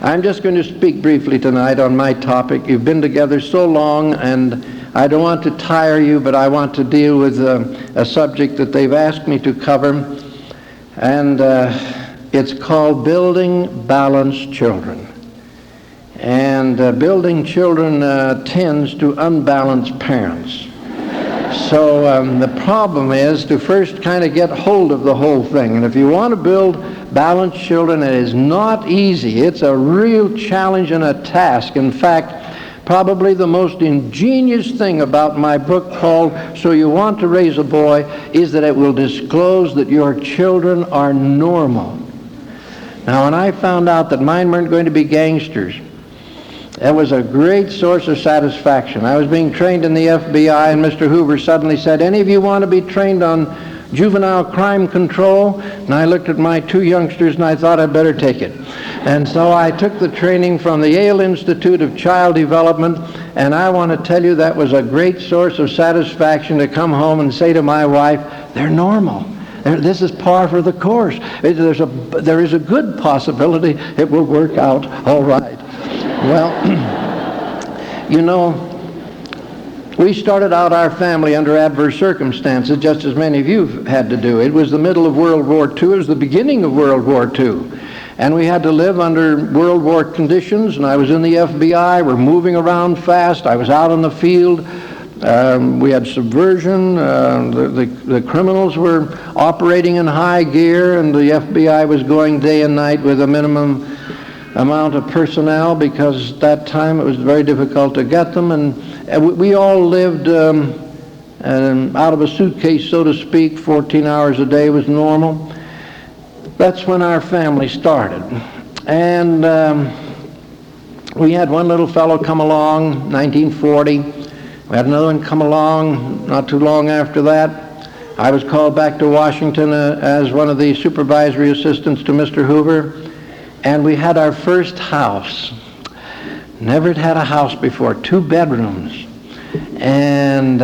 I'm just going to speak briefly tonight on my topic. You've been together so long, and I don't want to tire you, but I want to deal with a subject that they've asked me to cover, and it's called Building Balanced Children. And building children tends to unbalance parents. So the problem is to first kind of get hold of the whole thing. And if you want to build balanced children, it is not easy. It's a real challenge and a task. In fact, probably the most ingenious thing about my book called So You Want to Raise a Boy is that it will disclose that your children are normal. Now, when I found out that mine weren't going to be gangsters, that was a great source of satisfaction. I was being trained in the FBI, and Mr. Hoover suddenly said, "Any of you want to be trained on juvenile crime control?" And I looked at my two youngsters and I thought I'd better take it. And so I took the training from the Yale Institute of Child Development, and I want to tell you that was a great source of satisfaction to come home and say to my wife, "They're normal. This is par for the course. There is a good possibility it will work out all right." Well, you know, we started out our family under adverse circumstances, just as many of you had to do. It was the middle of World War II. It was the beginning of World War II. And we had to live under World War conditions, and I was in the FBI. We're moving around fast. I was out on the field. We had subversion. The criminals were operating in high gear, and the FBI was going day and night with a minimum amount of personnel, because at that time it was very difficult to get them, and we all lived out of a suitcase, so to speak. 14 hours a day was normal. That's when our family started. And we had one little fellow come along, 1940. We had another one come along not too long after that. I was called back to Washington as one of the supervisory assistants to Mr. Hoover. And we had our first house. Never had had a house before, 2 bedrooms. And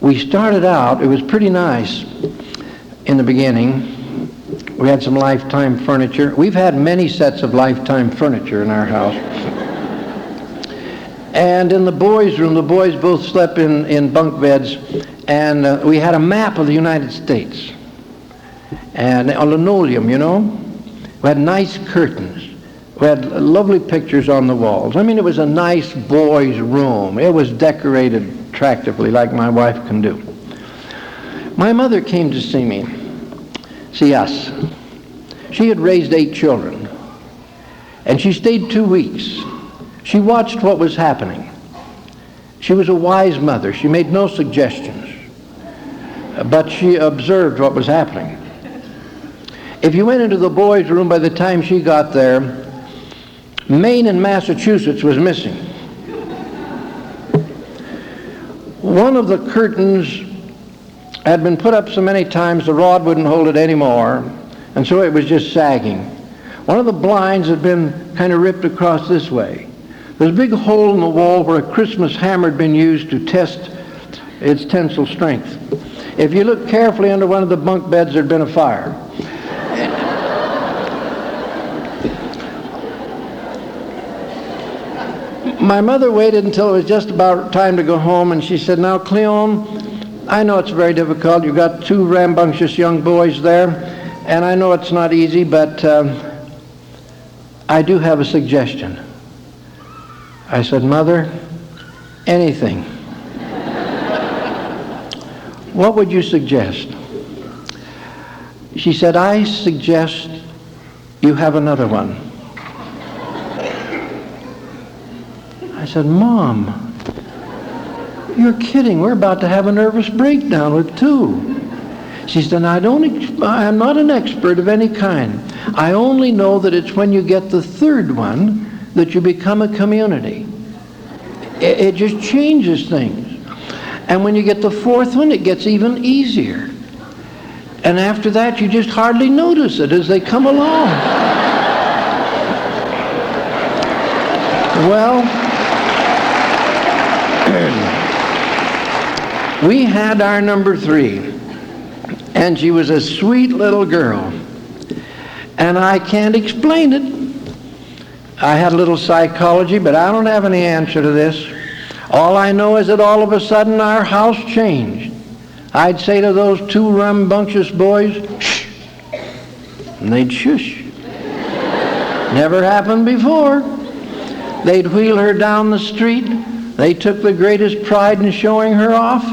we started out, it was pretty nice in the beginning. We had some Lifetime furniture. We've had many sets of Lifetime furniture in our house. And in the boys' room, the boys both slept in bunk beds, and we had a map of the United States. And on linoleum, you know. We had nice curtains. We had lovely pictures on the walls. I mean, it was a nice boy's room. It was decorated attractively, like my wife can do. My mother came to see us. She had raised 8 children, and she stayed 2 weeks. She watched what was happening. She was a wise mother. She made no suggestions, but she observed what was happening. If you went into the boys' room, by the time she got there, Maine and Massachusetts was missing. One of the curtains had been put up so many times the rod wouldn't hold it anymore, and so it was just sagging. One of the blinds had been kind of ripped across this way. There's a big hole in the wall where a Christmas hammer had been used to test its tensile strength. If you look carefully under one of the bunk beds, there'd been a fire. My mother waited until it was just about time to go home, and she said, "Now, Cleon, I know it's very difficult. You've got 2 rambunctious young boys there, and I know it's not easy, but I do have a suggestion." I said, "Mother, anything." "What would you suggest?" She said, "I suggest you have another one." I said, "Mom, you're kidding. We're about to have a nervous breakdown with 2. She said, "I'm not an expert of any kind. I only know that it's when you get the 3rd one that you become a community. It just changes things. And when you get the 4th one, it gets even easier. And after that, you just hardly notice it as they come along." Well, we had our number 3, and she was a sweet little girl. And I can't explain it. I had a little psychology, but I don't have any answer to this. All I know is that all of a sudden our house changed. I'd say to those two rambunctious boys, shh, and they'd shush. Never happened before. They'd wheel her down the street. They took the greatest pride in showing her off.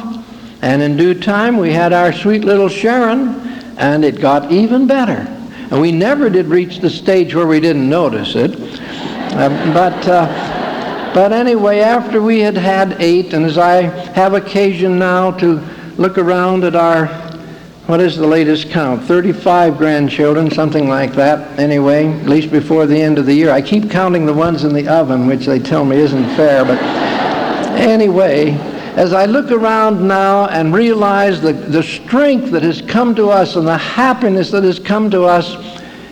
And in due time, we had our sweet little Sharon, and it got even better. And we never did reach the stage where we didn't notice it. But anyway, after we had had 8, and as I have occasion now to look around at our, what is the latest count? 35 grandchildren, something like that. Anyway, at least before the end of the year. I keep counting the ones in the oven, which they tell me isn't fair. But anyway, as I look around now and realize the strength that has come to us and the happiness that has come to us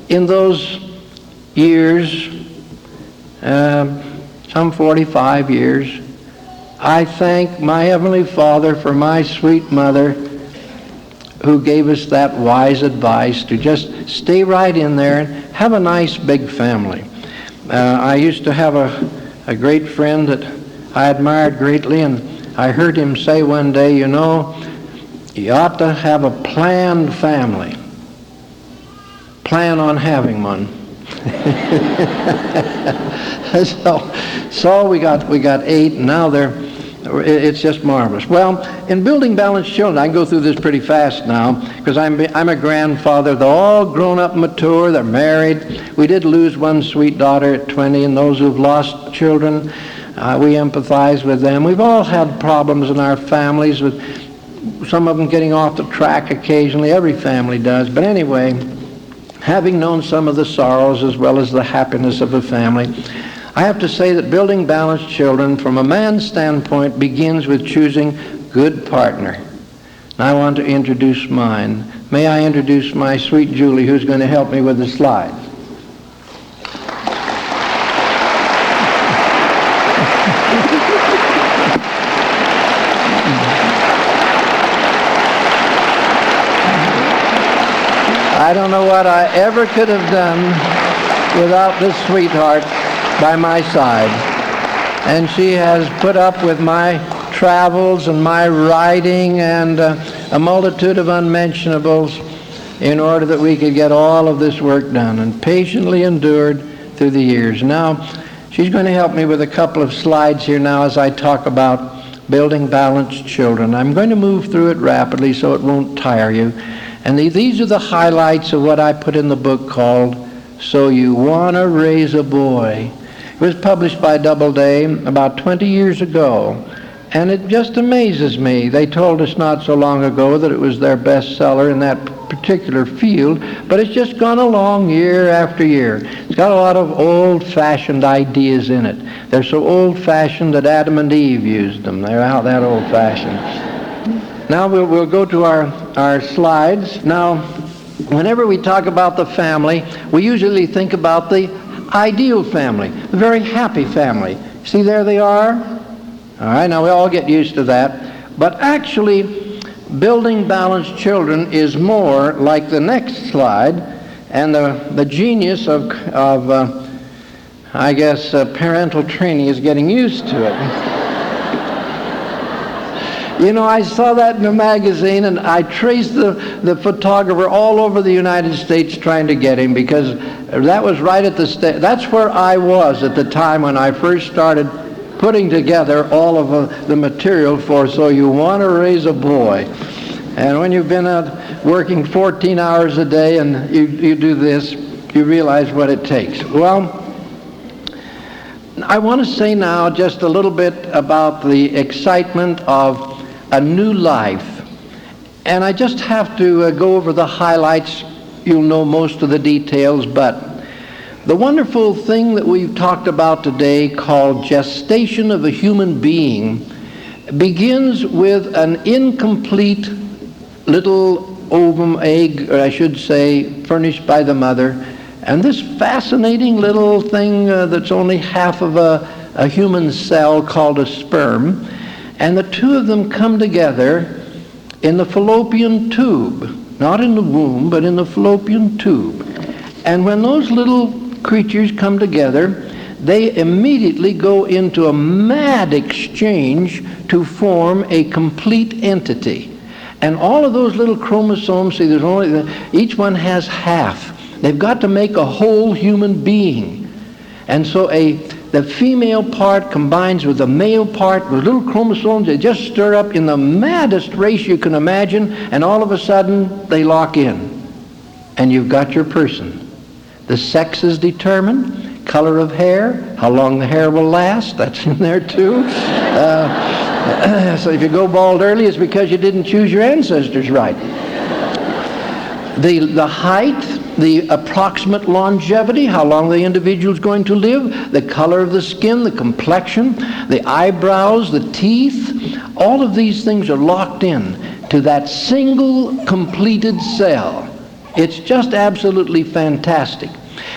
in those years, some 45 years, I thank my Heavenly Father for my sweet mother who gave us that wise advice to just stay right in there and have a nice big family. I used to have a great friend that I admired greatly, and I heard him say one day, you know, you ought to have a planned family. Plan on having one. So we got 8, and now it's just marvelous. Well, in building balanced children, I can go through this pretty fast now because I'm a grandfather. They're all grown up, mature. They're married. We did lose one sweet daughter at 20, and those who've lost children, we empathize with them. We've all had problems in our families with some of them getting off the track occasionally. Every family does. But anyway, having known some of the sorrows as well as the happiness of a family, I have to say that building balanced children from a man's standpoint begins with choosing good partner. And I want to introduce mine. May I introduce my sweet Julie, who's going to help me with the slides. I don't know what I ever could have done without this sweetheart by my side. And she has put up with my travels and my writing and a multitude of unmentionables in order that we could get all of this work done, and patiently endured through the years. Now, she's going to help me with a couple of slides here now as I talk about building balanced children. I'm going to move through it rapidly so it won't tire you. And these are the highlights of what I put in the book called So You Want to Raise a Boy. It was published by Doubleday about 20 years ago, and it just amazes me. They told us not so long ago that it was their bestseller in that particular field, but it's just gone along year after year. It's got a lot of old-fashioned ideas in it. They're so old-fashioned that Adam and Eve used them. They're out that old-fashioned. Now we'll go to our slides. Now, whenever we talk about the family, we usually think about the ideal family, the very happy family. See, there they are. All right, now we all get used to that. But actually, building balanced children is more like the next slide, and the genius of I guess, parental training is getting used to it. You know, I saw that in a magazine, and I traced the photographer all over the United States trying to get him, because that was right at that's where I was at the time when I first started putting together all of the material for So You Want to Raise a Boy. And when you've been working 14 hours a day and you do this, you realize what it takes. Well, I want to say now just a little bit about the excitement of a new life. And I just have to go over the highlights. You'll know most of the details, but the wonderful thing that we've talked about today, called gestation of a human being, begins with an incomplete little ovum egg, or I should say, furnished by the mother, and this fascinating little thing that's only half of a human cell called a sperm. And the two of them come together in the fallopian tube, not in the womb, but in the fallopian tube. And when those little creatures come together, they immediately go into a mad exchange to form a complete entity. And all of those little chromosomes, see, there's only, each one has half. They've got to make a whole human being. And so the female part combines with the male part, with little chromosomes, they just stir up in the maddest race you can imagine, and all of a sudden they lock in. And you've got your person. The sex is determined, color of hair, how long the hair will last, that's in there too. So if you go bald early, it's because you didn't choose your ancestors right. The height, the approximate longevity, how long the individual is going to live, the color of the skin, the complexion, the eyebrows, the teeth, all of these things are locked in to that single completed cell. It's just absolutely fantastic.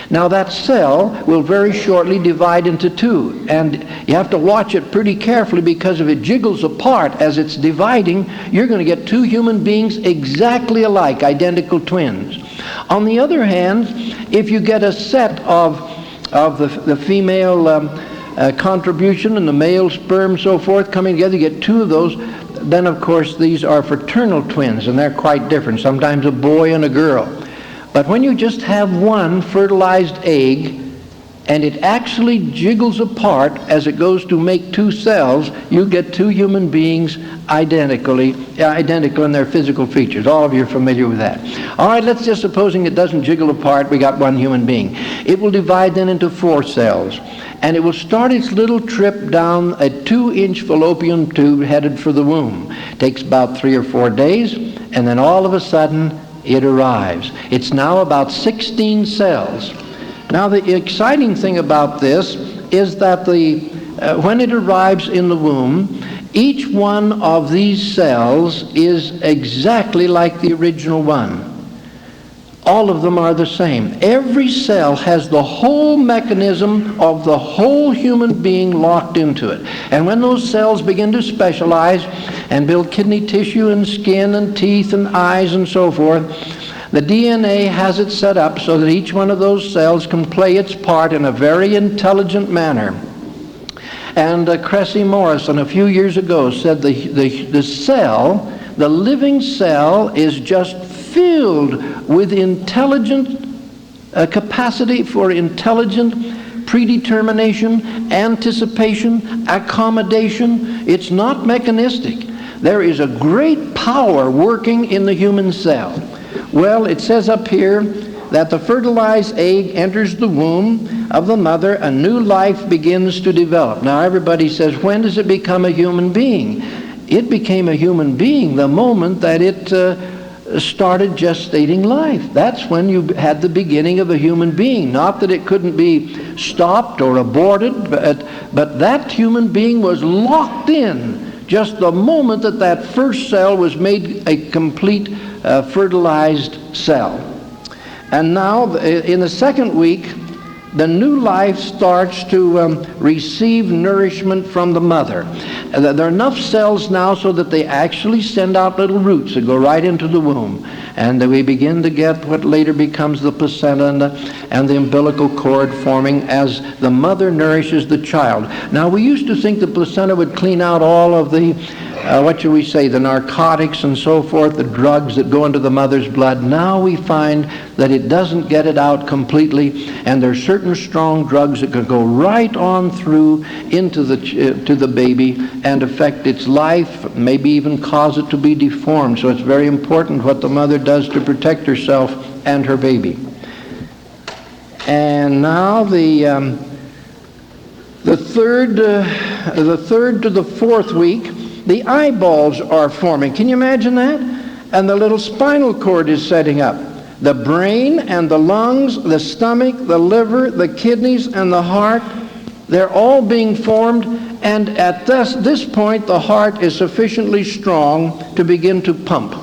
Now that cell will very shortly divide into two, and you have to watch it pretty carefully, because if it jiggles apart as it's dividing, you're going to get two human beings exactly alike, identical twins. On the other hand, if you get a set of the female contribution and the male sperm, so forth, coming together, you get two of those, then of course these are fraternal twins, and they're quite different, sometimes a boy and a girl. But when you just have one fertilized egg, and it actually jiggles apart as it goes to make two cells, you get two human beings identical in their physical features. All of you are familiar with that. All right, let's just supposing it doesn't jiggle apart, we got one human being. It will divide then into 4 cells. And it will start its little trip down a 2-inch fallopian tube headed for the womb. It takes about 3 or 4 days, and then all of a sudden, it arrives. It's now about 16 cells. Now the exciting thing about this is that when it arrives in the womb, each one of these cells is exactly like the original one. All of them are the same. Every cell has the whole mechanism of the whole human being locked into it. And when those cells begin to specialize and build kidney tissue and skin and teeth and eyes and so forth, the DNA has it set up so that each one of those cells can play its part in a very intelligent manner. And Cressy Morrison a few years ago said the cell, the living cell, is just filled with intelligent capacity for intelligent predetermination, anticipation, accommodation. It's not mechanistic. There is a great power working in the human cell. Well, it says up here that the fertilized egg enters the womb of the mother, a new life begins to develop. Now everybody says, when does it become a human being? It became a human being the moment that it started gestating life. That's when you had the beginning of a human being. Not that it couldn't be stopped or aborted, but that human being was locked in just the moment that that first cell was made a complete fertilized cell. And now in the second week, the new life starts to receive nourishment from the mother. There are enough cells now so that they actually send out little roots that go right into the womb. And we begin to get what later becomes the placenta and the umbilical cord forming as the mother nourishes the child. Now, we used to think the placenta would clean out all of the, the narcotics and so forth, the drugs that go into the mother's blood. Now we find that it doesn't get it out completely, and there are certain strong drugs that can go right on through into to the baby and affect its life, maybe even cause it to be deformed. So it's very important what the mother does to protect herself and her baby. And now the third to the 4th week, the eyeballs are forming. Can you imagine that? And the little spinal cord is setting up. The brain and the lungs, the stomach, the liver, the kidneys, and the heart, they're all being formed. And at this point, the heart is sufficiently strong to begin to pump.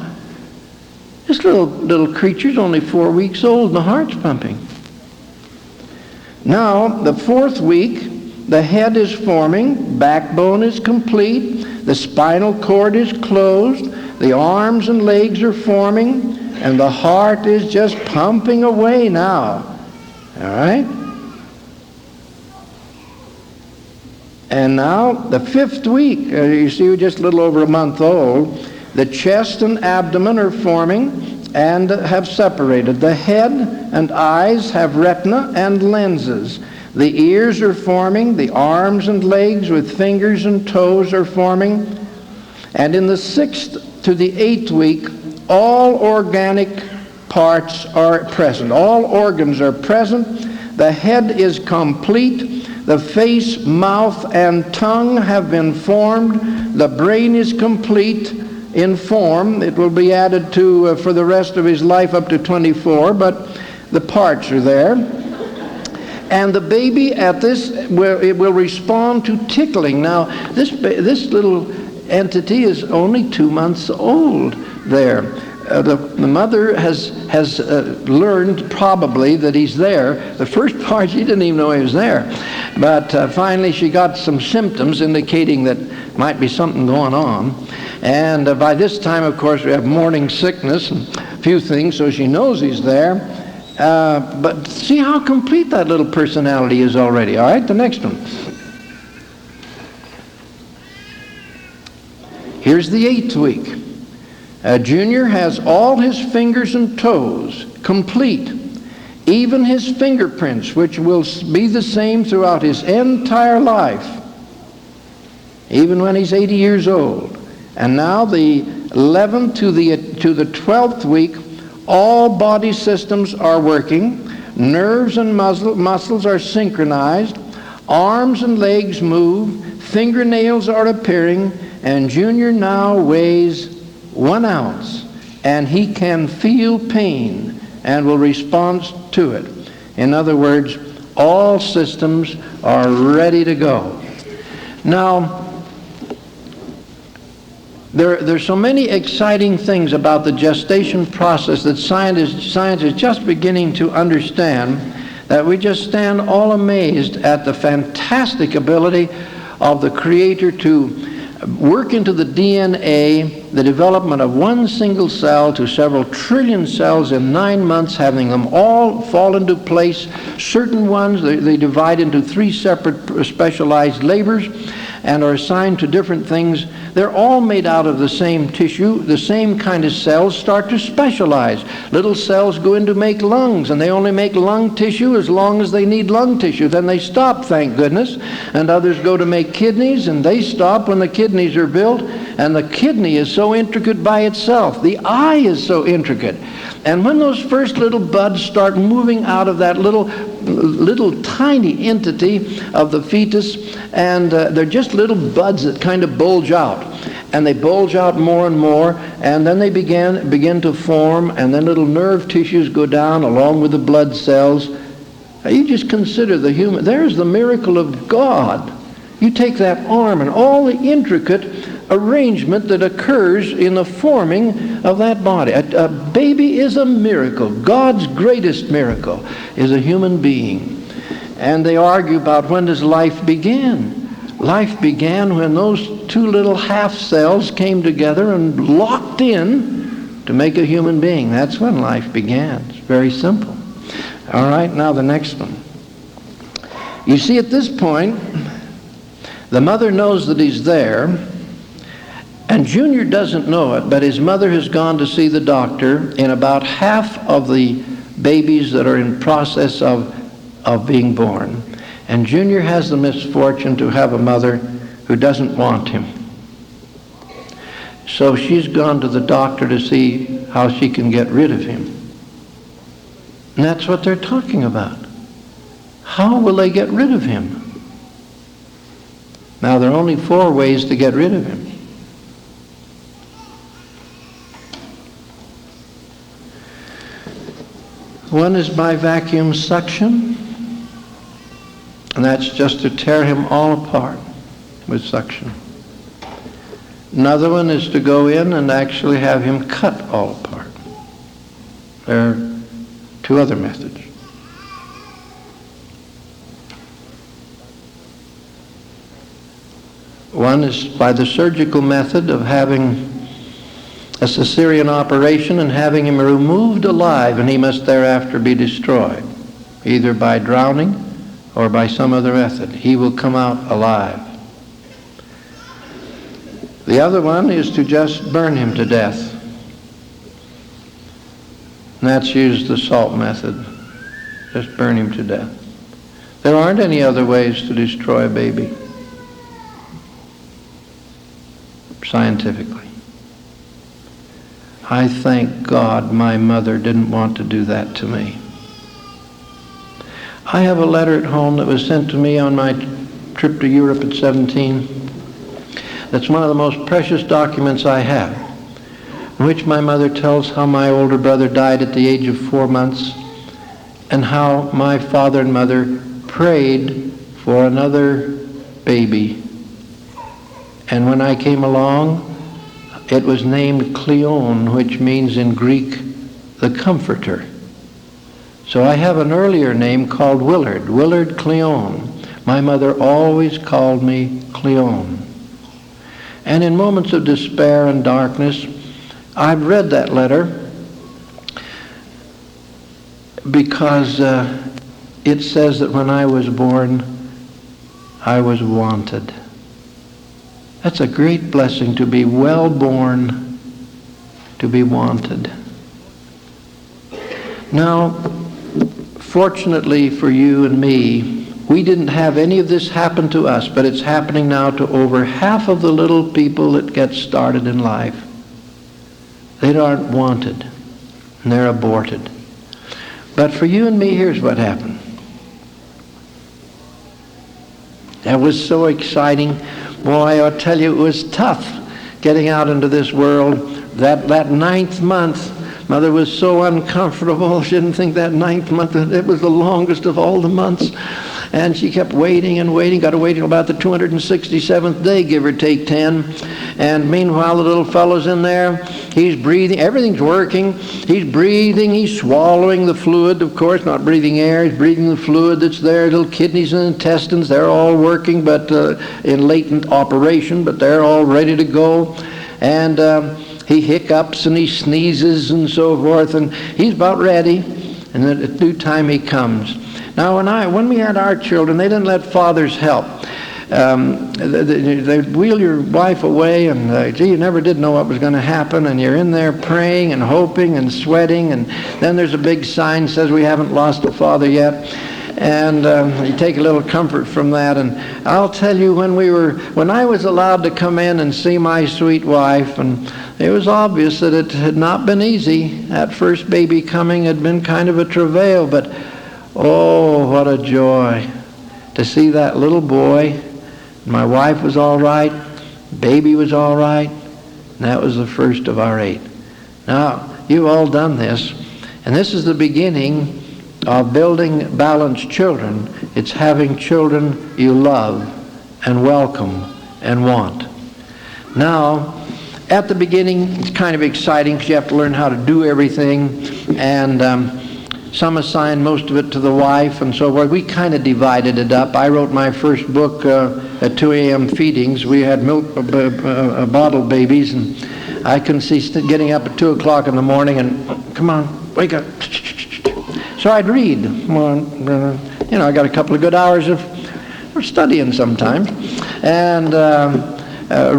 This little creature's only 4 weeks old, and the heart's pumping. Now, the 4th week, the head is forming, backbone is complete, the spinal cord is closed, the arms and legs are forming, And the heart is just pumping away now. All right? And now, the 5th week, you see, we're just a little over a month old, the chest and abdomen are forming and have separated. The head and eyes have retina and lenses. The ears are forming. The arms and legs with fingers and toes are forming. And in the 6th to the 8th week, all organic parts are present. All organs are present. The head is complete. The face, mouth, and tongue have been formed. The brain is complete in form. It will be added to for the rest of his life up to 24, but the parts are there. And the baby at this, it will respond to tickling. Now, this little entity is only 2 months old there. The mother has learned probably that he's there. The first part, she didn't even know he was there. But finally she got some symptoms indicating that might be something going on. And by this time, of course, we have morning sickness and a few things, so she knows he's there. But see how complete that little personality is already. All right, the next one. Here's the 8th week. Junior has all his fingers and toes complete, even his fingerprints, which will be the same throughout his entire life, even when he's 80 years old. And now the 11th to the 12th week, all body systems are working, nerves and muscles are synchronized, arms and legs move, fingernails are appearing, and Junior now weighs 1 ounce, and he can feel pain and will respond to it. In other words, all systems are ready to go. Now, there's so many exciting things about the gestation process that science is just beginning to understand that we just stand all amazed at the fantastic ability of the Creator to work into the DNA the development of one single cell to several trillion cells in 9 months, having them all fall into place. Certain ones, they divide into 3 separate specialized labors and are assigned to different things. They're all made out of the same tissue. The same kind of cells start to specialize. Little cells go in to make lungs, and they only make lung tissue as long as they need lung tissue. Then they stop, thank goodness. And others go to make kidneys, and they stop when the kidneys are built. And the kidney is so intricate by itself. The eye is so intricate. And when those first little buds start moving out of that little tiny entity of the fetus, and they're just little buds that kind of bulge out. And they bulge out more and more, and then they begin to form, and then little nerve tissues go down along with the blood cells. Now you just consider the human, there's the miracle of God. You take that arm and all the intricate arrangement that occurs in the forming of that body. A baby is a miracle. God's greatest miracle is a human being. And they argue about when does life begin. Life began when those 2 little half cells came together and locked in to make a human being. That's when life began. It's very simple. All right, now the next one. You see, at this point, the mother knows that he's there, and Junior doesn't know it, but his mother has gone to see the doctor in about half of the babies that are in process of being born. And Junior has the misfortune to have a mother who doesn't want him. So she's gone to the doctor to see how she can get rid of him. And that's what they're talking about. How will they get rid of him? Now, there are only 4 ways to get rid of him. One is by vacuum suction, and that's just to tear him all apart with suction. Another one is to go in and actually have him cut all apart. There are 2 other methods. One is by the surgical method of having a cesarean operation and having him removed alive, and he must thereafter be destroyed, either by drowning or by some other method. He will come out alive. The other one is to just burn him to death. And that's used the salt method. Just burn him to death. There aren't any other ways to destroy a baby, scientifically. I thank God my mother didn't want to do that to me. I have a letter at home that was sent to me on my trip to Europe at 17. That's one of the most precious documents I have, in which my mother tells how my older brother died at the age of 4 months, and how my father and mother prayed for another baby. And when I came along, it was named Cleon, which means in Greek, the Comforter. So I have an earlier name called Willard Cleon. My mother always called me Cleon. And in moments of despair and darkness, I've read that letter because it says that when I was born, I was wanted. That's a great blessing, to be well born, to be wanted. Now, fortunately for you and me, we didn't have any of this happen to us, but it's happening now to over half of the little people that get started in life. They aren't wanted, and they're aborted. But for you and me, here's what happened. That was so exciting. Boy, I'll tell you, it was tough getting out into this world. That 9th month, Mother was so uncomfortable. She didn't think that 9th month, it was the longest of all the months. And she kept waiting and waiting, got to wait until about the 267th day, give or take 10. And meanwhile, the little fellow's in there. He's breathing. Everything's working. He's breathing. He's swallowing the fluid, of course, not breathing air. He's breathing the fluid that's there. Little kidneys and intestines, they're all working, but in latent operation, but they're all ready to go. And he hiccups and he sneezes and so forth, and he's about ready. And then at due time he comes. Now, when we had our children, they didn't let fathers help. They'd wheel your wife away, and gee, you never did know what was going to happen, and you're in there praying and hoping and sweating, and then there's a big sign that says we haven't lost a father yet, and you take a little comfort from that. And I'll tell you, when I was allowed to come in and see my sweet wife, and it was obvious that it had not been easy. That first baby coming had been kind of a travail, but oh, what a joy to see that little boy. My wife was all right, baby was all right, and that was the first of our 8. Now, you've all done this, and this is the beginning of building balanced children. It's having children you love and welcome and want. Now, at the beginning, it's kind of exciting because you have to learn how to do everything, and some assign most of it to the wife, and so forth. We kind of divided it up. I wrote my first book at 2 a.m. feedings. We had milk bottle babies, and I couldn't see getting up at 2 o'clock in the morning and, come on, wake up. So I'd read. Well, I got a couple of good hours of studying sometimes, and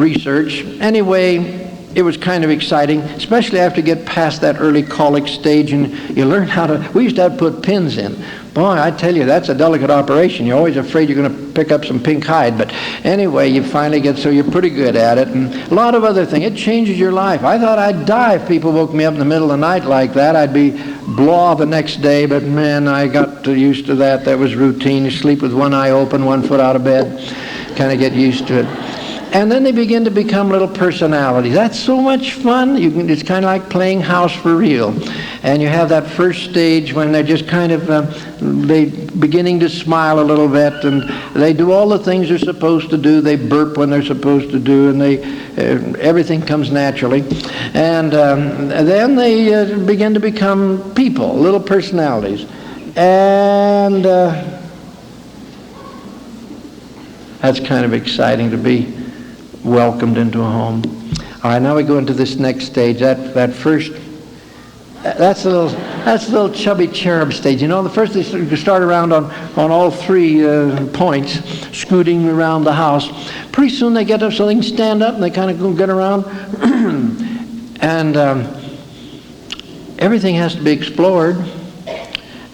research. Anyway, it was kind of exciting, especially after you get past that early colic stage and you learn how to, we used to have to put pins in. Boy, I tell you, that's a delicate operation. You're always afraid you're going to pick up some pink hide. But anyway, you finally get, so you're pretty good at it. And a lot of other things. It changes your life. I thought I'd die if people woke me up in the middle of the night like that. I'd be blah the next day. But man, I got used to that. That was routine. You sleep with one eye open, 1 foot out of bed. Kind of get used to it. And then they begin to become little personalities. That's so much fun. It's kind of like playing house for real. And you have that first stage when they're just kind of they beginning to smile a little bit, and they do all the things they're supposed to do. They burp when they're supposed to do, and everything comes naturally. And then they begin to become people, little personalities. And that's kind of exciting to be welcomed into a home. All right, now we go into this next stage. That first, that's the little chubby cherub stage. You know, the first they start around on all three points, scooting around the house. Pretty soon they get up so they can stand up and they kind of go get around. And everything has to be explored.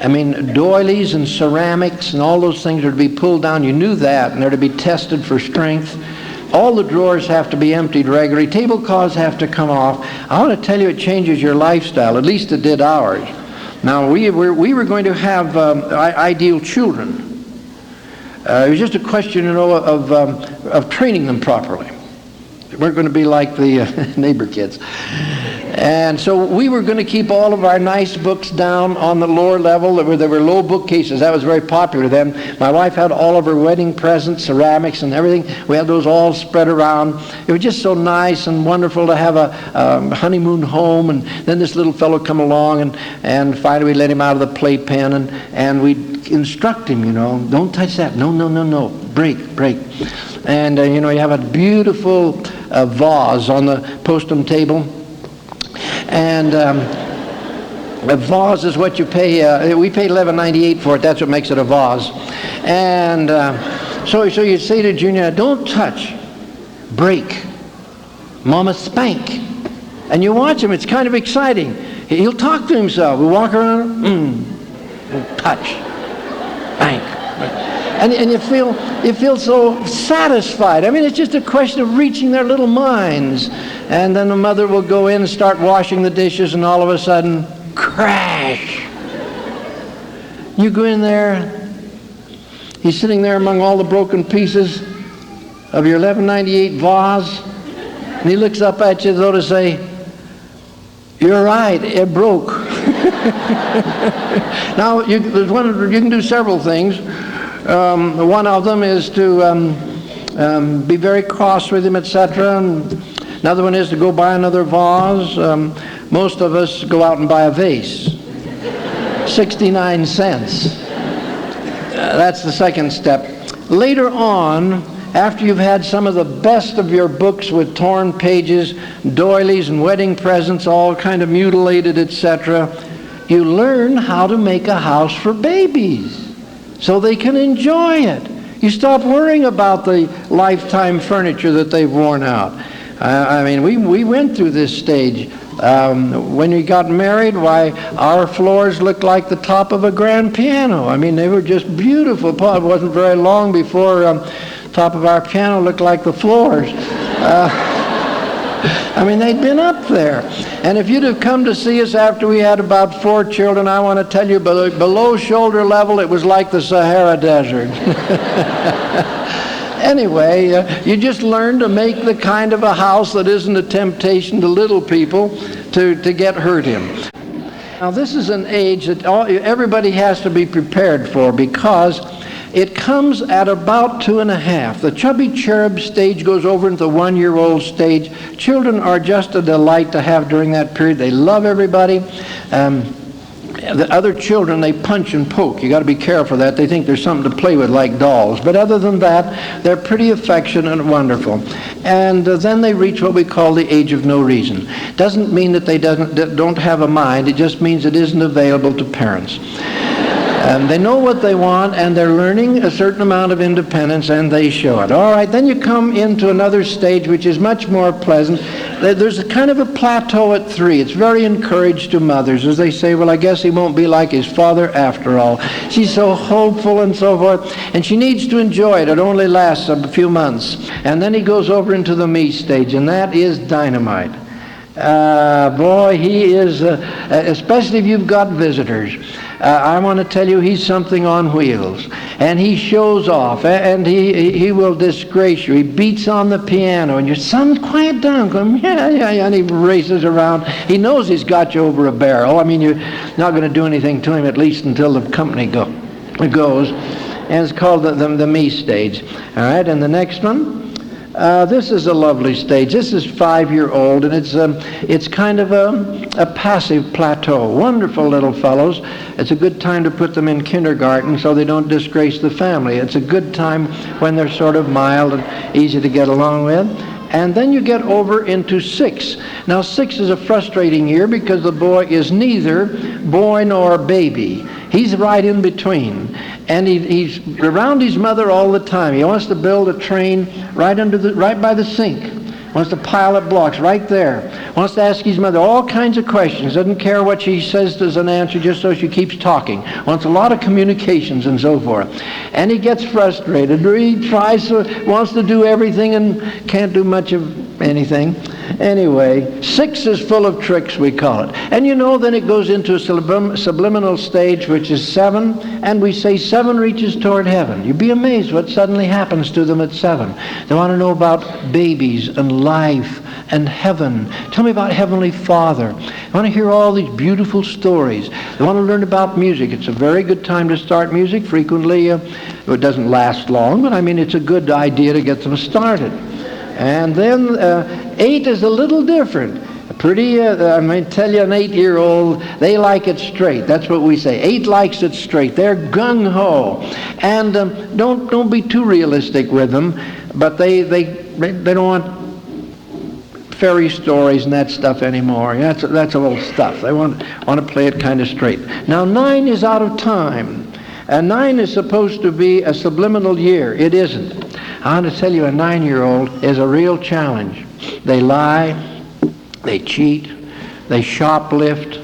I mean, doilies and ceramics and all those things are to be pulled down. You knew that, and they're to be tested for strength. All the drawers have to be emptied regularly. Table cloths have to come off. I want to tell you, it changes your lifestyle. At least it did ours. Now, we were going to have ideal children. It was just a question, you know, of training them properly. They weren't going to be like the neighbor kids. And so we were going to keep all of our nice books down on the lower level. There were low bookcases. That was very popular then. My wife had all of her wedding presents, ceramics and everything. We had those all spread around. It was just so nice and wonderful to have a honeymoon home. And then this little fellow come along, and finally we let him out of the playpen, and we'd instruct him, you know, don't touch that. No. Break. And, you know, you have a beautiful vase on the postern table. And a vase is what you pay. We paid $11.98 for it. That's what makes it a vase. And so you say to Junior, don't touch, break, Mama spank. And you watch him. It's kind of exciting. He'll talk to himself. He'll walk around, touch, spank. And you feel so satisfied. I mean, it's just a question of reaching their little minds. And then the mother will go in and start washing the dishes, and all of a sudden, crash. You go in there, he's sitting there among all the broken pieces of your $11.98 vase, and he looks up at you as though to say, you're right, it broke. Now, you can do several things. One of them is to be very cross with him, etc. Another one is to go buy another vase. Most of us go out and buy a vase. 69 cents. That's the second step. Later on, after you've had some of the best of your books with torn pages, doilies and wedding presents, all kind of mutilated, etc., you learn how to make a house for babies so they can enjoy it. You stop worrying about the lifetime furniture that they've worn out. I mean, we went through this stage. When we got married, why, our floors looked like the top of a grand piano. I mean, they were just beautiful. It wasn't very long before top of our piano looked like the floors. I mean, they'd been up there. And if you'd have come to see us after we had about 4 children, I want to tell you, below shoulder level, it was like the Sahara Desert. Anyway, you just learn to make the kind of a house that isn't a temptation to little people to get hurt in. Now, this is an age that everybody has to be prepared for, because it comes at about 2.5. The chubby cherub stage goes over into the 1-year-old stage. Children are just a delight to have during that period. They love everybody. The other children, they punch and poke. You got to be careful of that. They think there's something to play with like dolls. But other than that, they're pretty affectionate and wonderful. And then they reach what we call the age of no reason. Doesn't mean that they don't have a mind. It just means it isn't available to parents. They know what they want, and they're learning a certain amount of independence, and they show it. All right, then you come into another stage which is much more pleasant. There's a kind of a plateau at 3. It's very encouraged to mothers as they say, well, I guess he won't be like his father after all. She's so hopeful and so forth, and she needs to enjoy it. It only lasts a few months. And then he goes over into the me stage, and that is dynamite. Boy, he is, especially if you've got visitors. I want to tell you, he's something on wheels. And he shows off, and he will disgrace you. He beats on the piano, and your son, quiet down, going, yeah, and he races around. He knows he's got you over a barrel. I mean, you're not going to do anything to him, at least until the company goes. And it's called the me stage. All right, and the next one. This is a lovely stage. This is 5-year-old, and it's kind of a passive plateau. Wonderful little fellows. It's a good time to put them in kindergarten so they don't disgrace the family. It's a good time when they're sort of mild and easy to get along with. And then you get over into 6. Now 6 is a frustrating year because the boy is neither boy nor baby. He's right in between. And he's around his mother all the time. He wants to build a train right by the sink. Wants to pile up blocks right there. Wants to ask his mother all kinds of questions. Doesn't care what she says as an answer, just so she keeps talking. Wants a lot of communications and so forth. And he gets frustrated. He wants to do everything and can't do much of anything. Anyway, 6 is full of tricks, we call it. And you know, then it goes into a subliminal stage, which is 7, and we say 7 reaches toward heaven. You'd be amazed what suddenly happens to them at 7. They want to know about babies and life and heaven. Tell me about Heavenly Father. They want to hear all these beautiful stories. They want to learn about music. It's a very good time to start music. Frequently, it doesn't last long, but I mean, it's a good idea to get them started. And then 8 is a little different. I may tell you, an 8-year-old, they like it straight. That's what we say. 8 likes it straight. They're gung-ho. And don't be too realistic with them, but they don't want fairy stories and that stuff anymore. That's a little stuff. They want to play it kind of straight. Now 9 is out of time. And 9 is supposed to be a subliminal year. It isn't. I want to tell you, a 9-year-old is a real challenge. They lie, they cheat, they shoplift,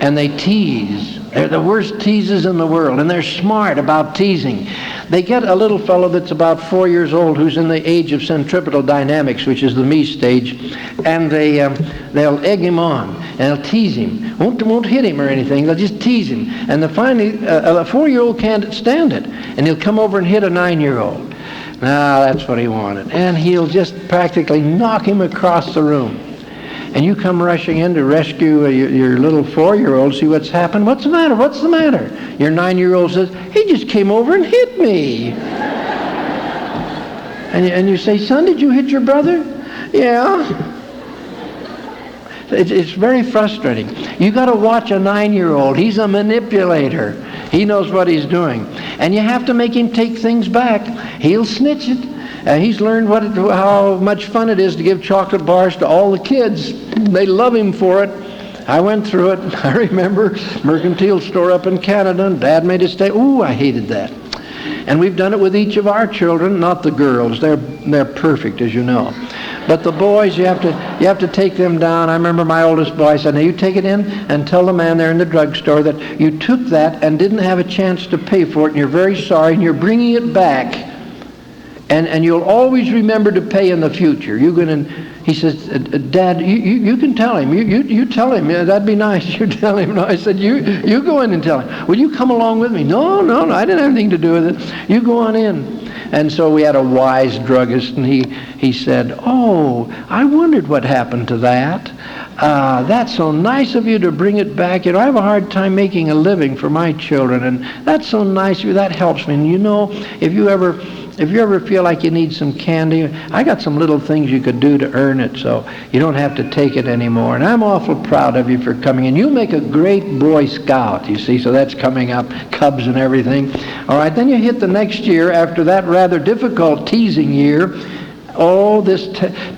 and they tease. They're the worst teasers in the world, and they're smart about teasing. They get a little fellow that's about 4 years old who's in the age of centripetal dynamics, which is the me stage, and they'll egg him on, and they'll tease him. Won't hit him or anything. They'll just tease him. And finally, a 4-year-old can't stand it, and he'll come over and hit a 9-year-old. Now, that's what he wanted. And he'll just practically knock him across the room. And you come rushing in to rescue your little 4-year-old, see what's happened. What's the matter? What's the matter? Your 9-year-old says, he just came over and hit me. And you say, son, did you hit your brother? Yeah. It's very frustrating. You got to watch a 9-year-old. He's a manipulator. He knows what he's doing. And you have to make him take things back. He'll snitch it. He's learned how much fun it is to give chocolate bars to all the kids. They love him for it. I went through it. I remember mercantile store up in Canada, and Dad made us stay. Ooh, I hated that. And we've done it with each of our children, not the girls. They're perfect, as you know. But the boys, you have to take them down. I remember my oldest boy said, now you take it in and tell the man there in the drugstore that you took that and didn't have a chance to pay for it, and you're very sorry, and you're bringing it back. And you'll always remember to pay in the future. He says, Dad, you can tell him. You tell him. Yeah, that'd be nice. You tell him. No, I said, you go in and tell him. Will you come along with me? No, I didn't have anything to do with it. You go on in. And so we had a wise druggist, and he said, oh, I wondered what happened to that. That's so nice of you to bring it back. I have a hard time making a living for my children, and that's so nice of you. That helps me. And if you ever feel like you need some candy, I got some little things you could do to earn it, so you don't have to take it anymore. And I'm awful proud of you for coming in. You make a great Boy Scout, you see, so that's coming up, Cubs and everything. All right, then you hit the next year after that rather difficult teasing year. Oh, this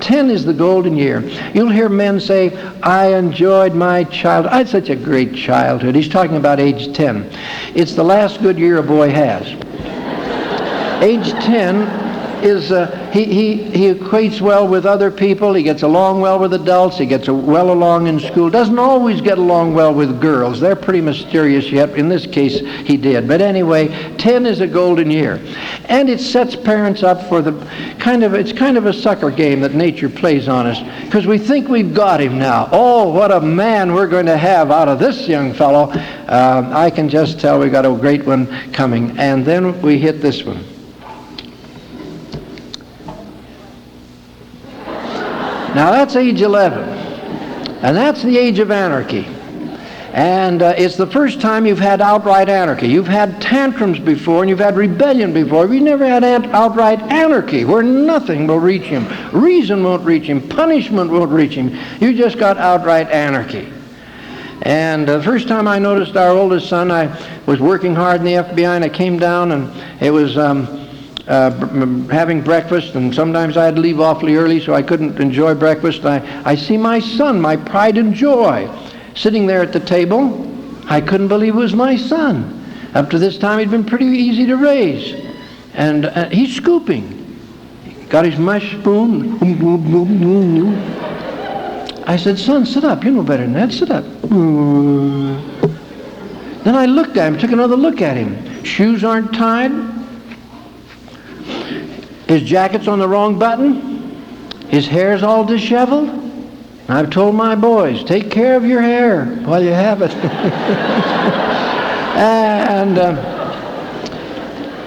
10 is the golden year. You'll hear men say, I enjoyed my childhood. I had such a great childhood. He's talking about age 10. It's the last good year a boy has. Age 10 is, he equates well with other people. He gets along well with adults. He gets well along in school. Doesn't always get along well with girls. They're pretty mysterious yet. In this case, he did. But anyway, 10 is a golden year. And it sets parents up for it's kind of a sucker game that nature plays on us, because we think we've got him now. Oh, what a man we're going to have out of this young fellow. I can just tell we got a great one coming. And then we hit this one. Now that's age 11, and that's the age of anarchy. And it's the first time you've had outright anarchy. You've had tantrums before, and you've had rebellion before. You've never had outright anarchy, where nothing will reach him. Reason won't reach him. Punishment won't reach him. You just got outright anarchy. And the first time I noticed our oldest son, I was working hard in the FBI, and I came down, and it was having breakfast, and sometimes I'd leave awfully early so I couldn't enjoy breakfast. I see my son, my pride and joy, sitting there at the table. I couldn't believe it was my son. Up to this time, he'd been pretty easy to raise. And he's scooping. Got his mush spoon. I said, son, sit up. You know better than that. Sit up. Then I looked at him, took another look at him. Shoes aren't tied. His jacket's on the wrong button. His hair's all disheveled. I've told my boys, take care of your hair while you have it. And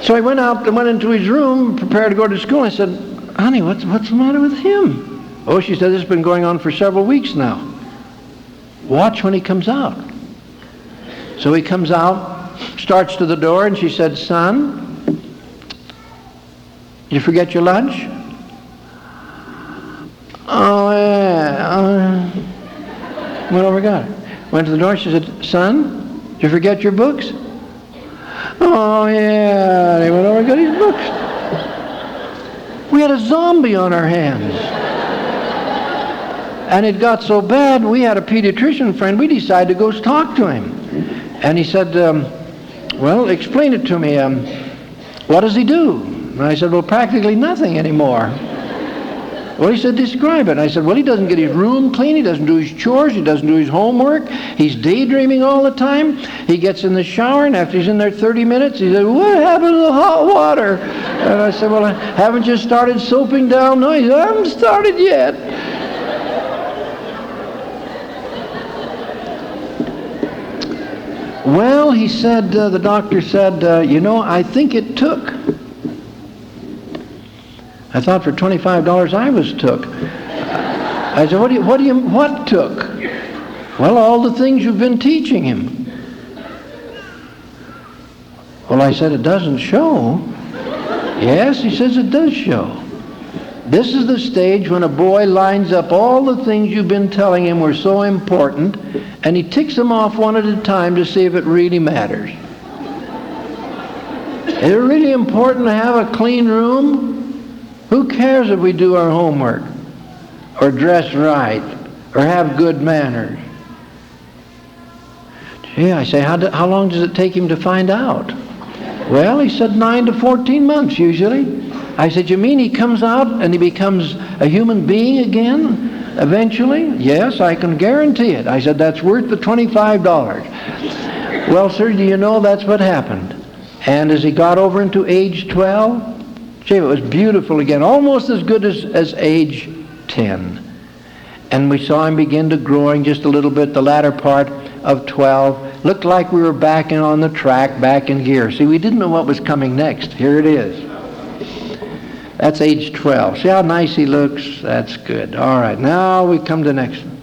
so I went out and went into his room, prepared to go to school. I said, honey, what's the matter with him? Oh, she said, this has been going on for several weeks now. Watch when he comes out. So he comes out, starts to the door, and she said, son, did you forget your lunch? Oh, yeah. Went over and got it. Went to the door, she said, son, did you forget your books? Oh, yeah. They went over and got his books. We had a zombie on our hands. And it got so bad, we had a pediatrician friend, we decided to go talk to him. And he said, well, explain it to me. What does he do? And I said, well, practically nothing anymore. Well, he said, describe it. And I said, well, he doesn't get his room clean. He doesn't do his chores. He doesn't do his homework. He's daydreaming all the time. He gets in the shower, and after he's in there 30 minutes, he said, what happened to the hot water? And I said, well, haven't you started soaping down? No, he said, I haven't started yet. Well, he said, the doctor said, you know, I think it took. I thought for $25 I was took. I said, what took? Well, all the things you've been teaching him. Well, I said, it doesn't show. Yes, he says it does show. This is the stage when a boy lines up all the things you've been telling him were so important, and he ticks them off one at a time to see if it really matters. Is it really important to have a clean room? Who cares if we do our homework, or dress right, or have good manners? Gee, I say, how long does it take him to find out? Well, he said 9 to 14 months usually. I said, you mean he comes out and he becomes a human being again eventually? Yes, I can guarantee it. I said, that's worth the $25. Well, sir, do you know that's what happened? And as he got over into age 12, gee, it was beautiful again, almost as good as age 10. And we saw him begin to growing just a little bit, the latter part of 12. Looked like we were back in on the track, back in gear. See, we didn't know what was coming next. Here it is. That's age 12. See how nice he looks? That's good. All right, now we come to the next one.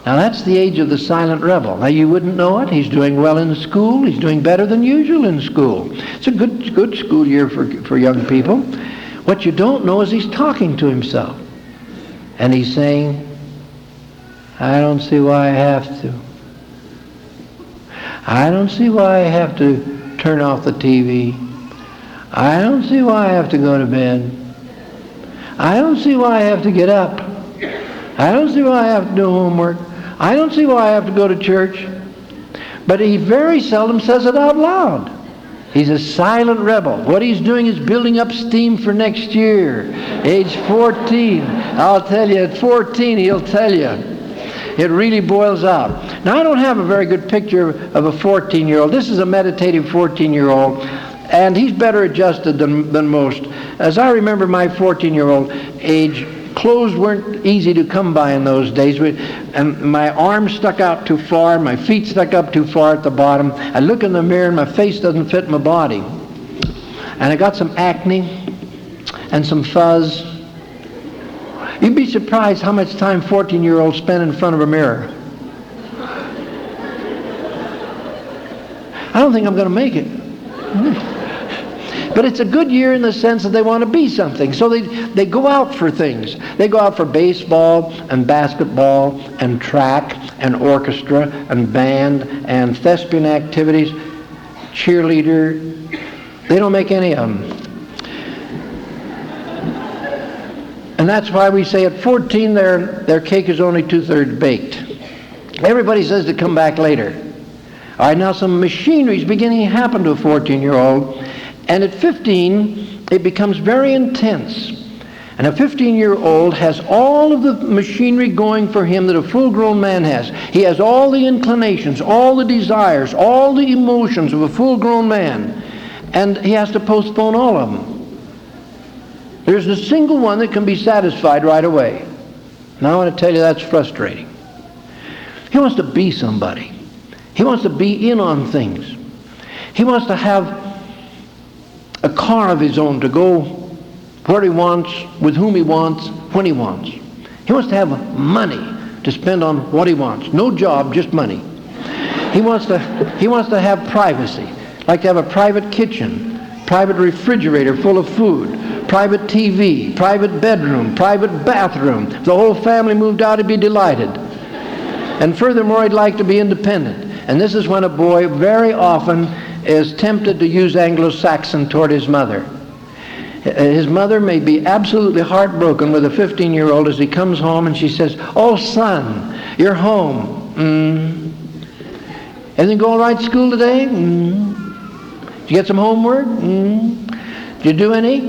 Now that's the age of the silent rebel. Now you wouldn't know it. He's doing well in school. He's doing better than usual in school. It's a good school year for young people. What you don't know is he's talking to himself. And he's saying, I don't see why I have to. I don't see why I have to turn off the TV. I don't see why I have to go to bed. I don't see why I have to get up. I don't see why I have to do homework. I don't see why I have to go to church. But he very seldom says it out loud. He's a silent rebel. What he's doing is building up steam for next year. Age 14. I'll tell you, at 14 he'll tell you. It really boils out. Now I don't have a very good picture of a 14-year-old. This is a meditative 14-year-old. And he's better adjusted than most. As I remember my 14-year-old age, clothes weren't easy to come by in those days. And my arms stuck out too far, my feet stuck up too far at the bottom. I look in the mirror and my face doesn't fit my body. And I got some acne and some fuzz. You'd be surprised how much time 14-year-olds spend in front of a mirror. I don't think I'm going to make it. But it's a good year in the sense that they want to be something. So they go out for things. They go out for baseball and basketball and track and orchestra and band and thespian activities, cheerleader. They don't make any of them. And that's why we say at 14 their cake is only 2/3 baked. Everybody says to come back later. All right, now some machinery is beginning to happen to a 14-year-old, and at 15 it becomes very intense. And a 15-year-old has all of the machinery going for him that a full-grown man has. He has all the inclinations, all the desires, all the emotions of a full-grown man, and he has to postpone all of them. There's a single one that can be satisfied right away. Now I want to tell you that's frustrating. He wants to be somebody. He wants to be in on things. He wants to have a car of his own to go where he wants, with whom he wants, when he wants. He wants to have money to spend on what he wants. No job, just money. He wants to have privacy, like to have a private kitchen, private refrigerator full of food, private TV, private bedroom, private bathroom. If the whole family moved out, he'd be delighted. And furthermore, he'd like to be independent. And this is when a boy very often is tempted to use Anglo-Saxon toward his mother. His mother may be absolutely heartbroken with a 15-year-old as he comes home and she says, "Oh, son, you're home. Everything going right at school today? Did you get some homework? Did you do any?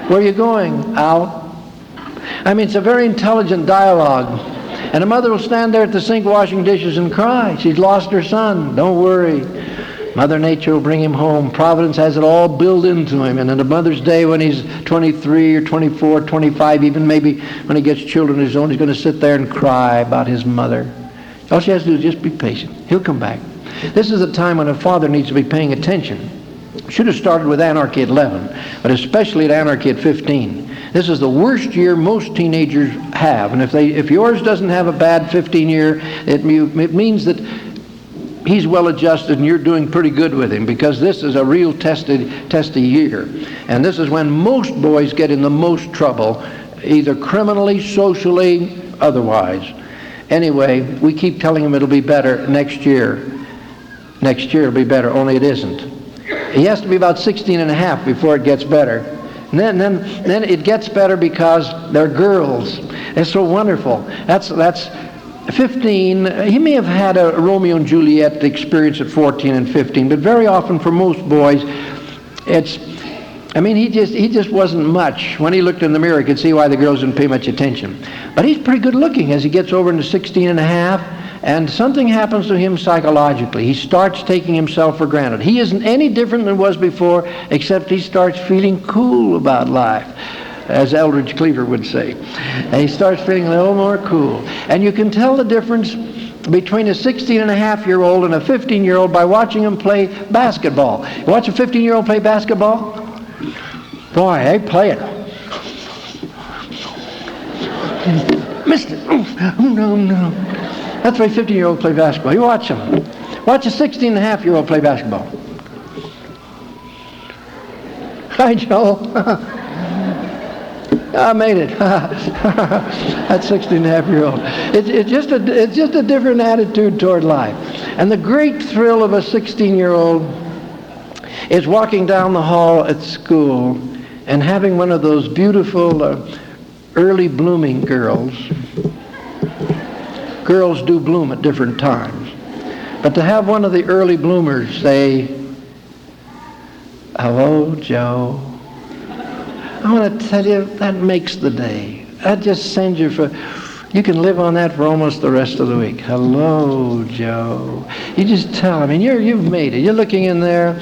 Where are you going? Out." I mean, it's a very intelligent dialogue. And a mother will stand there at the sink washing dishes and cry. She's lost her son. Don't worry. Mother Nature will bring him home. Providence has it all built into him. And on a Mother's Day when he's 23 or 24, 25, even maybe when he gets children of his own, he's going to sit there and cry about his mother. All she has to do is just be patient. He'll come back. This is a time when a father needs to be paying attention. Should have started with anarchy at 11, but especially at anarchy at 15. This is the worst year most teenagers have. And if yours doesn't have a bad 15 year, it means that he's well adjusted and you're doing pretty good with him, because this is a real testy year. And this is when most boys get in the most trouble, either criminally, socially, otherwise. Anyway, we keep telling him it'll be better next year. Next year it'll be better, only it isn't. He has to be about 16 and a half before it gets better. And then it gets better because they're girls. It's so wonderful. That's 15. He may have had a Romeo and Juliet experience at 14 and 15, but very often for most boys, he just wasn't much. When he looked in the mirror, he could see why the girls didn't pay much attention. But he's pretty good looking as he gets over into 16 and a half. And something happens to him psychologically. He starts taking himself for granted. He isn't any different than he was before, except he starts feeling cool about life, as Eldridge Cleaver would say. And he starts feeling a little more cool. And you can tell the difference between a 16-and-a-half-year-old and a 15-year-old by watching him play basketball. You watch a 15-year-old play basketball? Boy, they play it. Missed it. Oh, no. That's why a 15-year-old play basketball. You watch them. Watch a 16-and-a-half-year-old play basketball. Hi, Joe. I made it. That 16-and-a-half-year-old. It's just a different attitude toward life. And the great thrill of a 16-year-old is walking down the hall at school and having one of those beautiful early blooming girls. Girls do bloom at different times. But to have one of the early bloomers say, "Hello, Joe." I want to tell you, that makes the day. That just sends you you can live on that for almost the rest of the week. "Hello, Joe." You just tell him, and you've made it. You're looking in there,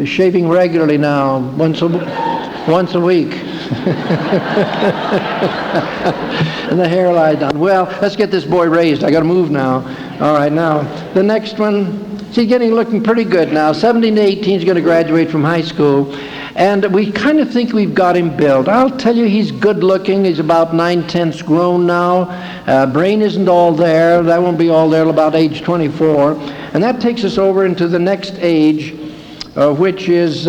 shaving regularly now, once a week. And the hairline done. Well, let's get this boy raised. I got to move now. All right, now the next one. She's looking pretty good now. 17 to 18, he's going to graduate from high school, and we kind of think we've got him built. I'll tell you, he's good looking. He's about 9/10 grown now. Brain isn't all there. That won't be all there till about age 24, and that takes us over into the next age, which is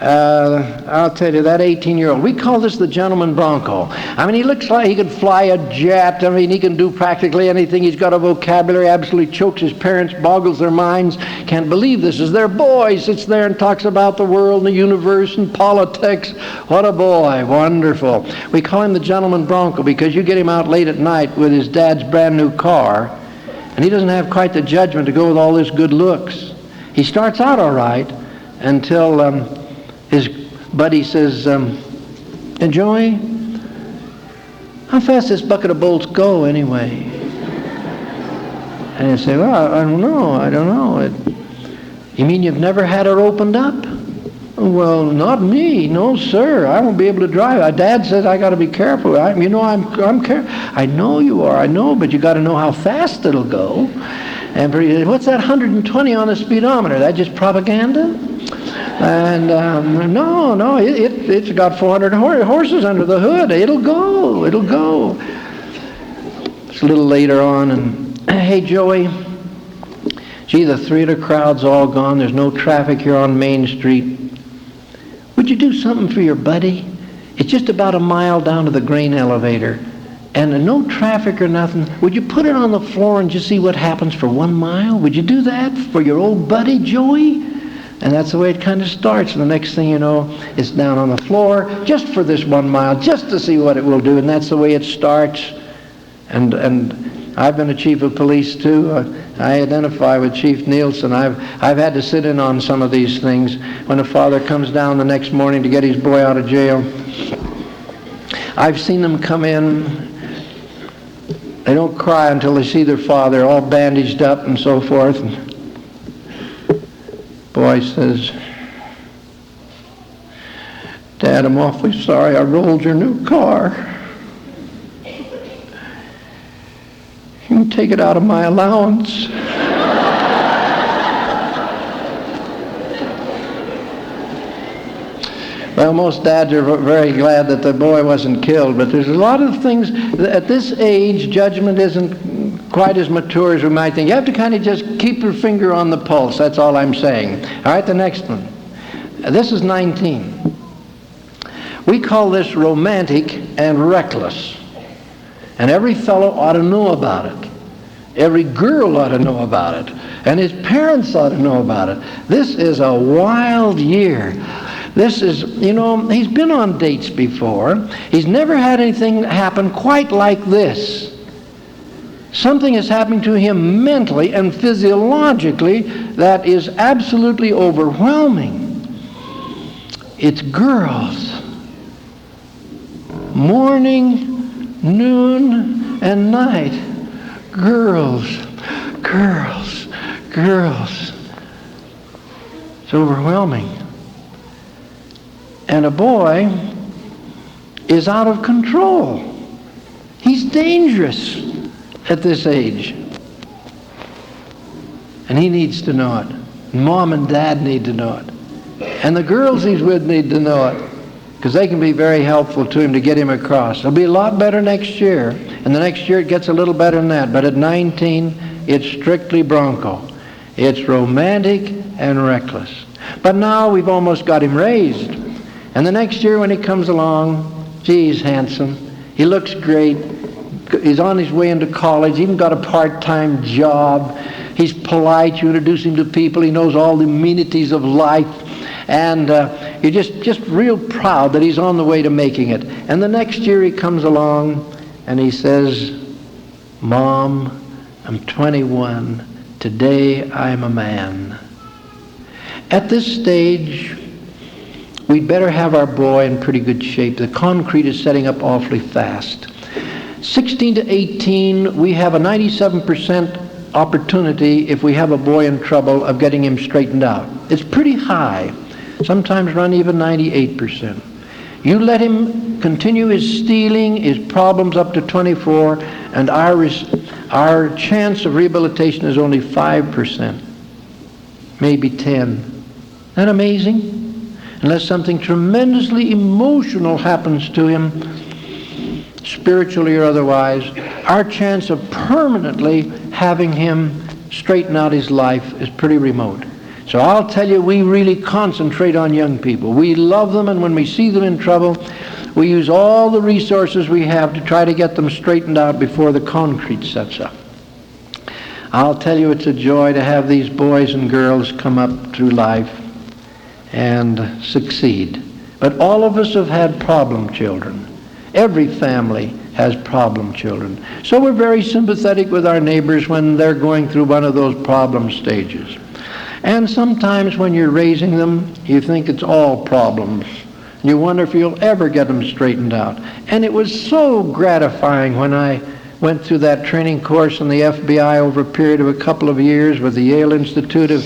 I'll tell you, that 18-year-old, we call this the gentleman bronco. I mean, he looks like he could fly a jet. I mean, he can do practically anything. He's got a vocabulary, absolutely chokes his parents, boggles their minds. Can't believe this is their boy. Sits there and talks about the world and the universe and politics. What a boy. Wonderful. We call him the gentleman bronco because you get him out late at night with his dad's brand new car, and he doesn't have quite the judgment to go with all this good looks. He starts out all right until his buddy says, "Hey, Joey, how fast this bucket of bolts go anyway?" And you say, "Well, I don't know. You mean you've never had her opened up?" "Well, not me. No, sir. I won't be able to drive. Dad says I got to be careful. I'm careful." "I know you are. I know, but you got to know how fast it'll go." And what's that 120 on the speedometer? That just propaganda? And no, it's got 400 horses under the hood. It'll go. It's a little later on, and "Hey, Joey, gee, the theater crowd's all gone. There's no traffic here on Main Street. Would you do something for your buddy? It's just about a mile down to the grain elevator, and no traffic or nothing. Would you put it on the floor and just see what happens for 1 mile? Would you do that for your old buddy, Joey?" And that's the way it kind of starts. And the next thing you know, it's down on the floor just for this 1 mile, just to see what it will do. And that's the way it starts. And I've been a chief of police too. I identify with Chief Nielsen. I've had to sit in on some of these things. When a father comes down the next morning to get his boy out of jail, I've seen them come in. They don't cry until they see their father all bandaged up and so forth. Boy says, "Dad, I'm awfully sorry I rolled your new car. You can take it out of my allowance." Well, most dads are very glad that the boy wasn't killed, but there's a lot of things. At this age, judgment isn't quite as mature as we might think. You have to kind of just keep your finger on the pulse. That's all I'm saying. All right, the next one. This is 19. We call this romantic and reckless. And every fellow ought to know about it. Every girl ought to know about it. And his parents ought to know about it. This is a wild year. This is, he's been on dates before. He's never had anything happen quite like this. Something is happening to him mentally and physiologically that is absolutely overwhelming. It's girls. Morning, noon, and night. Girls. It's overwhelming. And a boy is out of control. He's dangerous at this age. And he needs to know it. Mom and Dad need to know it. And the girls he's with need to know it, because they can be very helpful to him to get him across. It'll be a lot better next year, and the next year it gets a little better than that. But at 19, it's strictly bronco. It's romantic and reckless. But now we've almost got him raised. And the next year when he comes along, gee, he's handsome. He looks great. He's on his way into college. He even got a part-time job. He's polite. You introduce him to people. He knows all the amenities of life. And you're just real proud that he's on the way to making it. And the next year he comes along and he says, "Mom, I'm 21. Today I'm a man." At this stage, we'd better have our boy in pretty good shape. The concrete is setting up awfully fast. 16 to 18, we have a 97% opportunity, if we have a boy in trouble, of getting him straightened out. It's pretty high. Sometimes run even 98%. You let him continue his stealing, his problems up to 24, and our chance of rehabilitation is only 5%, maybe 10. Isn't that amazing? Unless something tremendously emotional happens to him, spiritually or otherwise, our chance of permanently having him straighten out his life is pretty remote. So I'll tell you, we really concentrate on young people. We love them, and when we see them in trouble, we use all the resources we have to try to get them straightened out before the concrete sets up. I'll tell you, it's a joy to have these boys and girls come up through life and succeed. But all of us have had problem children. Every family has problem children. So we're very sympathetic with our neighbors when they're going through one of those problem stages. And sometimes when you're raising them, you think it's all problems. You wonder if you'll ever get them straightened out. And it was so gratifying when I went through that training course in the FBI over a period of a couple of years with the Yale Institute of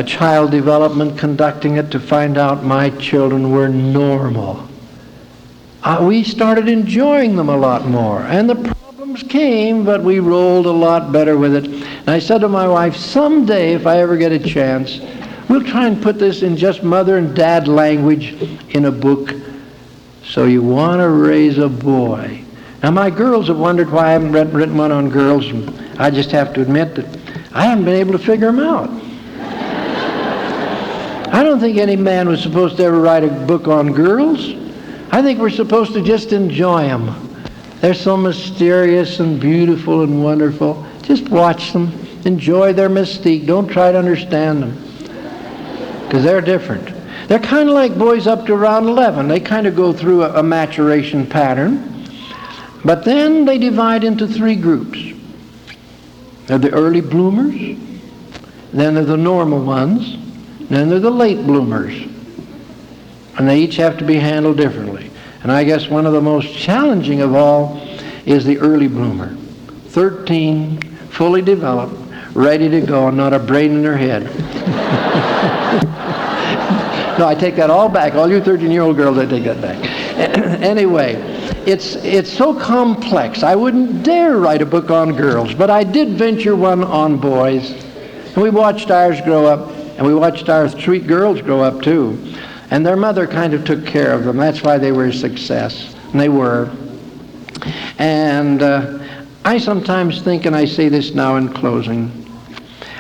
Child Development conducting it to find out my children were normal. We started enjoying them a lot more. And the problems came, but we rolled a lot better with it. And I said to my wife, someday, if I ever get a chance, we'll try and put this in just mother and dad language in a book. So you want to raise a boy. Now my girls have wondered why I haven't written one on girls. I just have to admit that I haven't been able to figure them out. I don't think any man was supposed to ever write a book on girls. I think we're supposed to just enjoy them. They're so mysterious and beautiful and wonderful. Just watch them. Enjoy their mystique. Don't try to understand them. Because they're different. They're kind of like boys up to around 11. They kind of go through a maturation pattern. But then they divide into three groups. They're the early bloomers. Then they're the normal ones. Then they're the late bloomers. And they each have to be handled differently. And I guess one of the most challenging of all is the early bloomer. 13, fully developed, ready to go, and not a brain in their head. No, I take that all back. All you 13-year-old girls, I take that back. Anyway, it's so complex. I wouldn't dare write a book on girls, but I did venture one on boys. And we watched ours grow up, and we watched our sweet girls grow up too. And their mother kind of took care of them. That's why they were a success. And they were. And I sometimes think, and I say this now in closing,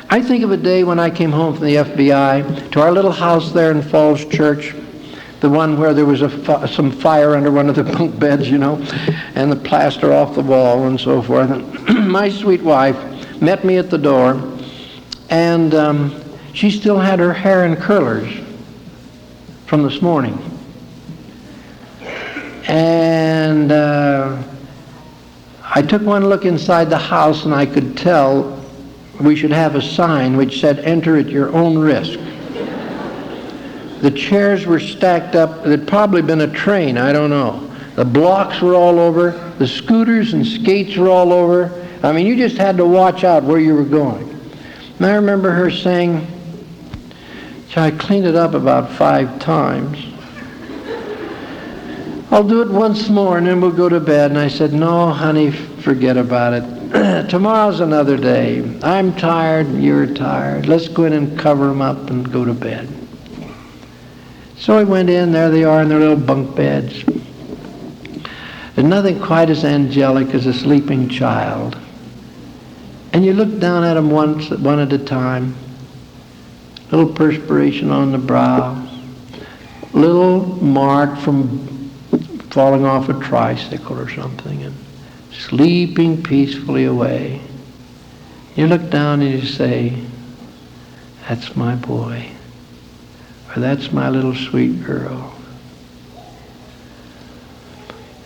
I think of a day when I came home from the FBI to our little house there in Falls Church, the one where there was some fire under one of the bunk beds, you know, and the plaster off the wall and so forth. And my sweet wife met me at the door, and she still had her hair in curlers from this morning. And I took one look inside the house, and I could tell we should have a sign which said, "Enter at your own risk." The chairs were stacked up. There'd probably been a train, I don't know. The blocks were all over. The scooters and skates were all over. I mean, you just had to watch out where you were going. And I remember her saying, so I cleaned it up about 5 times. I'll do it once more and then we'll go to bed. And I said, no, honey, forget about it. Tomorrow's another day. I'm tired, you're tired. Let's go in and cover them up and go to bed. So I went in, there they are in their little bunk beds. There's nothing quite as angelic as a sleeping child. And you look down at them one at a time. Little perspiration on the brow. Little mark from falling off a tricycle or something. And sleeping peacefully away. You look down and you say, that's my boy. Or that's my little sweet girl.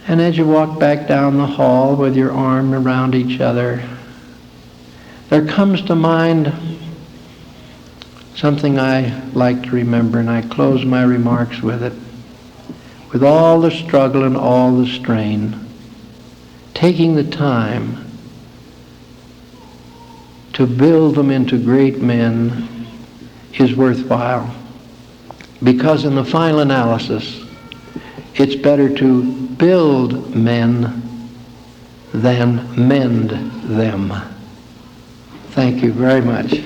And as you walk back down the hall with your arm around each other, there comes to mind something I like to remember, and I close my remarks with it. With all the struggle and all the strain, taking the time to build them into great men is worthwhile. Because in the final analysis, it's better to build men than mend them. Thank you very much.